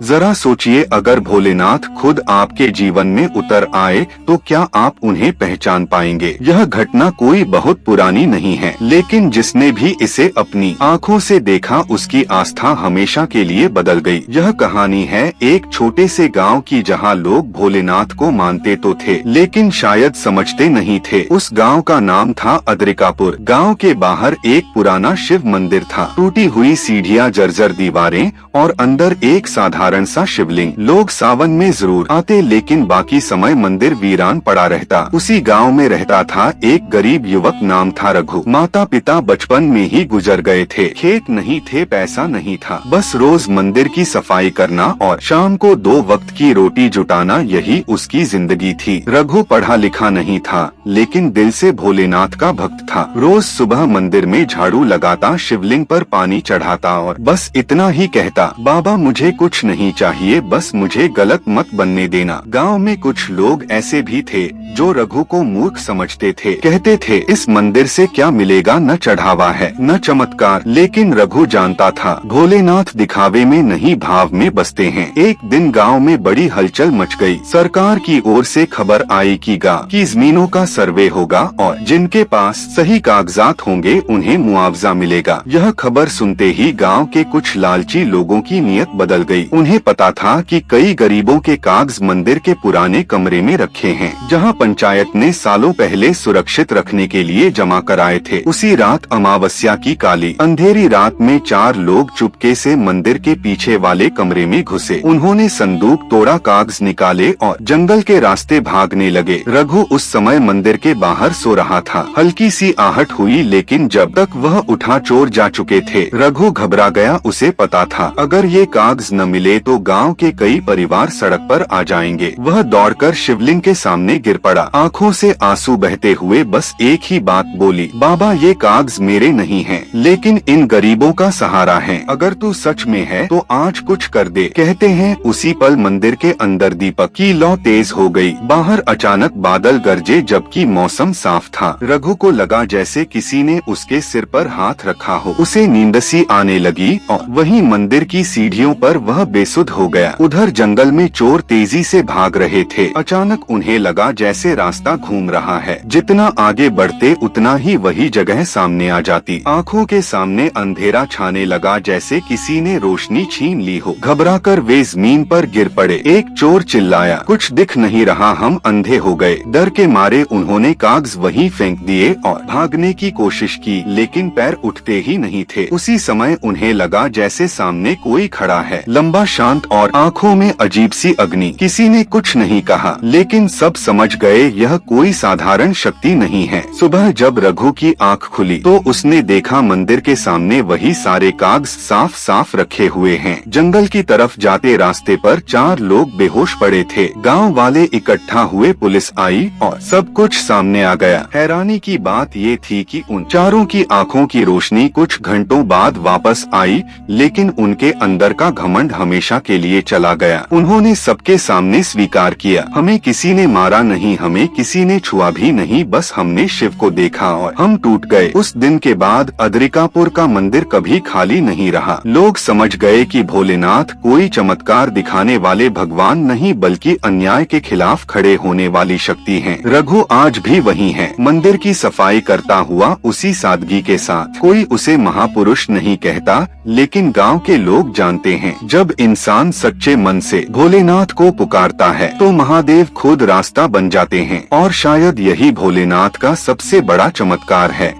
जरा सोचिए, अगर भोलेनाथ खुद आपके जीवन में उतर आए तो क्या आप उन्हें पहचान पाएंगे। यह घटना कोई बहुत पुरानी नहीं है, लेकिन जिसने भी इसे अपनी आंखों से देखा उसकी आस्था हमेशा के लिए बदल गई। यह कहानी है एक छोटे से गांव की, जहां लोग भोलेनाथ को मानते तो थे लेकिन शायद समझते नहीं थे। उस गांव का नाम था अद्रिकापुर। गांव के बाहर एक पुराना शिव मंदिर था, टूटी हुई सीढ़ियां, जर्जर दीवारें और अंदर एक साधारण सा शिवलिंग। लोग सावन में जरूर आते, लेकिन बाकी समय मंदिर वीरान पड़ा रहता। उसी गांव में रहता था एक गरीब युवक, नाम था रघु। माता पिता बचपन में ही गुजर गए थे, खेत नहीं थे, पैसा नहीं था, बस रोज मंदिर की सफाई करना और शाम को 2 वक्त की रोटी जुटाना, यही उसकी जिंदगी थी। रघु पढ़ा लिखा नहीं था, लेकिन दिल से भोलेनाथ का भक्त था। रोज सुबह मंदिर में झाड़ू लगाता, शिवलिंग पर पानी चढ़ाता और बस इतना ही कहता, बाबा मुझे कुछ नहीं चाहिए, बस मुझे गलत मत बनने देना। गांव में कुछ लोग ऐसे भी थे जो रघु को मूर्ख समझते थे, कहते थे इस मंदिर से क्या मिलेगा, न चढ़ावा है न चमत्कार। लेकिन रघु जानता था भोलेनाथ दिखावे में नहीं, भाव में बसते हैं। एक दिन गांव में बड़ी हलचल मच गई। सरकार की ओर से खबर आई कि गांव की जमीनों का सर्वे होगा और जिनके पास सही कागजात होंगे उन्हें मुआवजा मिलेगा। यह खबर सुनते ही गांव के कुछ लालची लोगों की नीयत बदल गई। उन्हें पता था कि कई गरीबों के कागज मंदिर के पुराने कमरे में रखे हैं, जहां पंचायत ने सालों पहले सुरक्षित रखने के लिए जमा कराए थे। उसी रात, अमावस्या की काली अंधेरी रात में 4 लोग चुपके से मंदिर के पीछे वाले कमरे में घुसे। उन्होंने संदूक तोड़ा, कागज निकाले और जंगल के रास्ते भागने लगे। रघु उस समय मंदिर के बाहर सो रहा था। हल्की सी आहट हुई, लेकिन जब तक वह उठा चोर जा चुके थे। रघु घबरा गया, उसे पता था अगर ये कागज न मिले तो गांव के कई परिवार सड़क पर आ जाएंगे। वह दौड़कर शिवलिंग के सामने गिर पड़ा, आंखों से आंसू बहते हुए बस एक ही बात बोली, बाबा ये कागज मेरे नहीं हैं, लेकिन इन गरीबों का सहारा है। अगर तू सच में है तो आज कुछ कर दे। कहते हैं उसी पल मंदिर के अंदर दीपक की लौ तेज हो गई। बाहर अचानक बादल गरजे, जबकि मौसम साफ था। रघु को लगा जैसे किसी ने उसके सिर पर हाथ रखा हो। उसे नींद सी आने लगी और वहीं मंदिर की सीढ़ियों पर वह बेसुध हो गया। उधर जंगल में चोर तेजी से भाग रहे थे। अचानक उन्हें लगा जैसे रास्ता घूम रहा है। जितना आगे बढ़ते उतना ही वही जगह सामने आ जाती। आंखों के सामने अंधेरा छाने लगा, जैसे किसी ने रोशनी छीन ली हो। घबराकर वे जमीन पर गिर पड़े। एक चोर चिल्लाया, कुछ दिख नहीं रहा, हम अंधे हो गए। डर के मारे उन्होंने कागज वहीं फेंक दिए और भागने की कोशिश की, लेकिन पैर उठते ही नहीं थे। उसी समय उन्हें लगा जैसे सामने कोई खड़ा है, लंबा, शांत और आंखों में अजीब सी अग्नि। किसी ने कुछ नहीं कहा, लेकिन सब समझ गए यह कोई साधारण शक्ति नहीं है। सुबह जब रघु की आंख खुली तो उसने देखा मंदिर के सामने वही सारे कागज साफ साफ रखे हुए हैं। जंगल की तरफ जाते रास्ते पर 4 लोग बेहोश पड़े थे। गांव वाले इकट्ठा हुए, पुलिस आई और सब कुछ सामने आ गया। हैरानी की बात ये थी कि उन चारों की आंखों की रोशनी कुछ घंटों बाद वापस आई, लेकिन उनके अंदर का घमंड हमेशा के लिए चला गया। उन्होंने सबके सामने स्वीकार किया, हमें किसी ने मारा नहीं, हमें किसी ने छुआ भी नहीं, बस हमने शिव को देखा और हम टूट गए। उस दिन के बाद अद्रिकापुर का मंदिर कभी खाली नहीं रहा। लोग समझ गए कि भोलेनाथ कोई चमत्कार दिखाने वाले भगवान नहीं, बल्कि अन्याय के खिलाफ खड़े होने वाली शक्ति हैं। रघु आज भी वही है, मंदिर की सफाई करता हुआ उसी सादगी के साथ। कोई उसे महापुरुष नहीं कहता, लेकिन गांव के लोग जानते हैं जब इंसान सच्चे मन से भोलेनाथ को पुकारता है तो महादेव खुद रास्ता बन जाते हैं। और शायद यही भोलेनाथ का सबसे बड़ा चमत्कार है।